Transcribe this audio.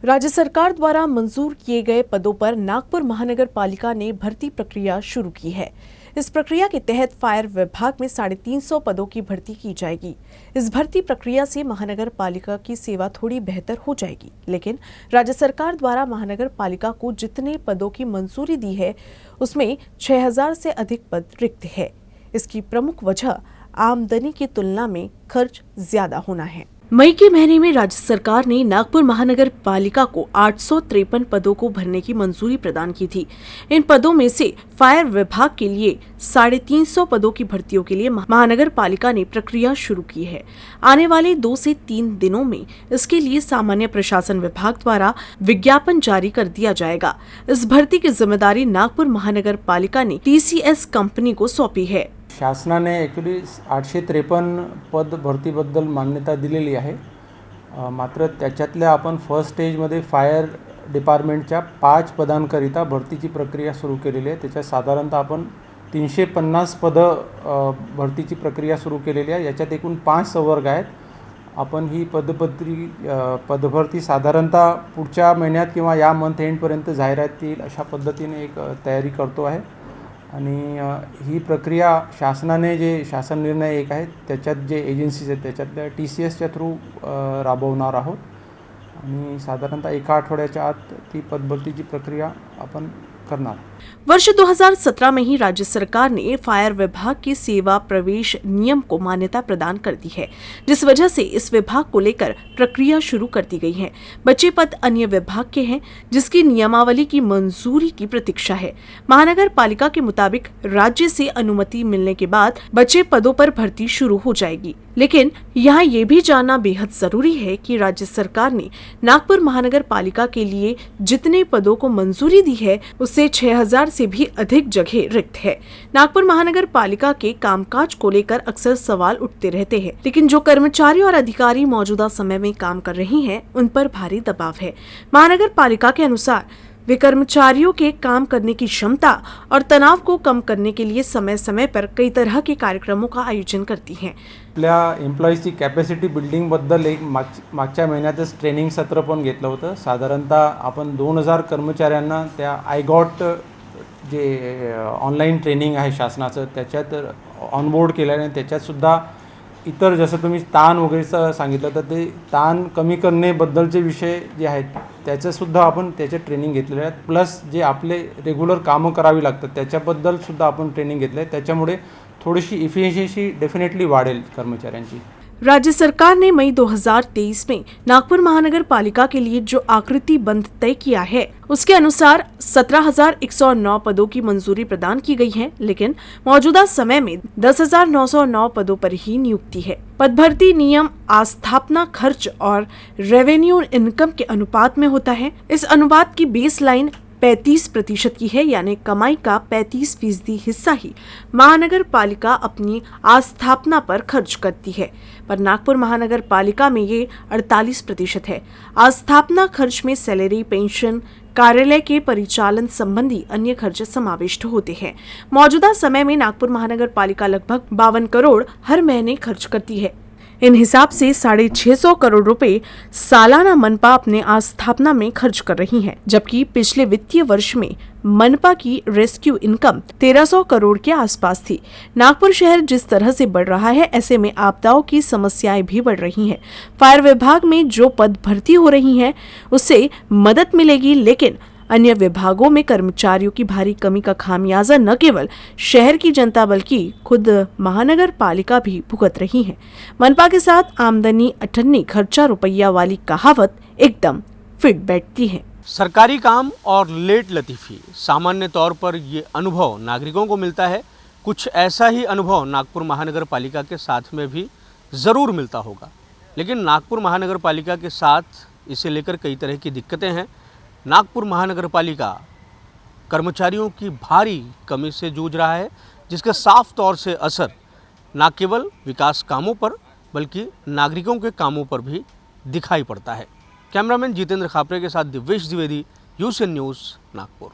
राज्य सरकार द्वारा मंजूर किए गए पदों पर नागपुर महानगर पालिका ने भर्ती प्रक्रिया शुरू की है। इस प्रक्रिया के तहत फायर विभाग में 350 पदों की भर्ती की जाएगी। इस भर्ती प्रक्रिया से महानगर पालिका की सेवा थोड़ी बेहतर हो जाएगी, लेकिन राज्य सरकार द्वारा महानगर पालिका को जितने पदों की मंजूरी दी है उसमें 6000 से अधिक पद रिक्त है। इसकी प्रमुख वजह आमदनी की तुलना में खर्च ज्यादा होना है। मई के महीने में राज्य सरकार ने नागपुर महानगर पालिका को 853 पदों को भरने की मंजूरी प्रदान की थी। इन पदों में से फायर विभाग के लिए 350 पदों की भर्तियों के लिए महानगर पालिका ने प्रक्रिया शुरू की है। आने वाले 2 से 3 दिनों में इसके लिए सामान्य प्रशासन विभाग द्वारा विज्ञापन जारी कर दिया जाएगा। इस भर्ती की जिम्मेदारी नागपुर महानगर पालिका ने TCS कंपनी को सौंपी है। शासनाने ॲक्च्युली 853 पद भरतीबद्दल मान्यता दिलेली आहे। मात्र त्याच्यातल्या आपण फर्स्ट स्टेजमध्ये फायर डिपार्टमेंटच्या 5 पदांकरिता भरतीची प्रक्रिया सुरू केलेली आहे। त्याच्यात साधारणतः आपण 350 पदं भरतीची प्रक्रिया सुरू केलेली आहे। याच्यात एकूण 5 संवर्ग आहेत। आपण ही पदभरती साधारणतः पुढच्या महिन्यात किंवा या मंथ एंडपर्यंत जाहिरात येईल अशा पद्धतीने एक तयारी करतो आहे। आणि ही प्रक्रिया शासनाने जे शासन निर्णय एक आहे त्याच्यात जे एजन्सीज आहेत त्याच्यातल्या TCSच्या थ्रू राबवणार आहोत आणि साधारणतः 1 आठवड्याच्या आत ती पदभरतीची प्रक्रिया आपण करणार। वर्ष 2017 में ही राज्य सरकार ने फायर विभाग के सेवा प्रवेश नियम को मान्यता प्रदान कर दी है, जिस वजह से इस विभाग को लेकर प्रक्रिया शुरू कर दी गई है। बचे पद अन्य विभाग के हैं, जिसकी नियमावली की मंजूरी की प्रतीक्षा है। महानगर पालिका के मुताबिक राज्य से अनुमति मिलने के बाद बचे पदों पर भर्ती शुरू हो जाएगी। लेकिन यहाँ ये भी जानना बेहद जरूरी है कि राज्य सरकार ने नागपुर महानगर पालिका के लिए जितने पदों को मंजूरी दी है उससे 6000 से भी अधिक जगह रिक्त है। नागपुर महानगर पालिका के कामकाज को लेकर अक्सर सवाल उठते रहते हैं, लेकिन जो कर्मचारी और अधिकारी मौजूदा समय में काम कर रहे हैं उन पर भारी दबाव है। महानगर पालिका के अनुसार वे कर्मचारियों के काम करने की क्षमता और तनाव को कम करने के लिए समय समय पर कई तरह के कार्यक्रमों का आयोजन करती हैं। आपल्या एम्प्लॉईजची कॅपॅसिटी बिल्डिंगबद्दल एक मागच्या महिन्यातच ट्रेनिंग सत्र पण घेतलं होतं। साधारणतः आपण 2000 कर्मचाऱ्यांना त्या आयगॉट जे ऑनलाईन ट्रेनिंग आहे शासनाचं त्याच्यात ऑनबोर्ड केलं आणि त्याच्यातसुद्धा इतर जसं तुम्ही ताण वगैरेचं सांगितलं तर ते ताण कमी करण्याबद्दलचे विषय जे आहेत त्याचंसुद्धा आपण त्याचे ट्रेनिंग घेतलेले आहेत। प्लस जे आपले रेग्युलर कामं करावी लागतात त्याच्याबद्दलसुद्धा आपण ट्रेनिंग घेतलं आहे। त्याच्यामुळे थोडीशी इफिशियन्सी डेफिनेटली वाढेल कर्मचाऱ्यांची। राज्य सरकार ने मई 2023 में नागपुर महानगर पालिका के लिए जो आकृति बंध तय किया है उसके अनुसार 17,109 पदों की मंजूरी प्रदान की गई है, लेकिन मौजूदा समय में 10,909 पदों पर ही नियुक्ति है। पद भर्ती नियम आस्थापना खर्च और रेवेन्यू इनकम के अनुपात में होता है। इस अनुपात की बेस लाइन 35% की है, यानी कमाई का 35% हिस्सा ही महानगर पालिका अपनी आस्थापना पर खर्च करती है, पर नागपुर महानगर पालिका में ये 48% है। आस्थापना खर्च में सैलरी, पेंशन, कार्यालय के परिचालन संबंधी अन्य खर्च समाविष्ट होते हैं। मौजूदा समय में नागपुर महानगर पालिका लगभग 52 करोड़ हर महीने खर्च करती है। इन हिसाब से 650 करोड़ रुपए सालाना मनपा अपने आस्थापना में खर्च कर रही है, जबकि पिछले वित्तीय वर्ष में मनपा की रेस्क्यू इनकम 1300 करोड़ के आसपास थी। नागपुर शहर जिस तरह से बढ़ रहा है, ऐसे में आपदाओं की समस्याएं भी बढ़ रही हैं। फायर विभाग में जो पद भर्ती हो रही हैं उससे मदद मिलेगी, लेकिन अन्य विभागों में कर्मचारियों की भारी कमी का खामियाजा न केवल शहर की जनता बल्कि खुद महानगर पालिका भी भुगत रही है। मनपा के साथ आमदनी अठन्नी खर्चा रुपया वाली कहावत एकदम फिट बैठती है। सरकारी काम और लेट लतीफ़ी सामान्य तौर पर ये अनुभव नागरिकों को मिलता है। कुछ ऐसा ही अनुभव नागपुर महानगर पालिका के साथ में भी ज़रूर मिलता होगा, लेकिन नागपुर महानगर पालिका के साथ इसे लेकर कई तरह की दिक्कतें हैं। नागपुर महानगर पालिका कर्मचारियों की भारी कमी से जूझ रहा है, जिसका साफ तौर से असर न केवल विकास कामों पर बल्कि नागरिकों के कामों पर भी दिखाई पड़ता है। कैमरामैन जितेंद्र खापरे के साथ दिव्येश द्विवेदी, UCN न्यूज़, नागपुर।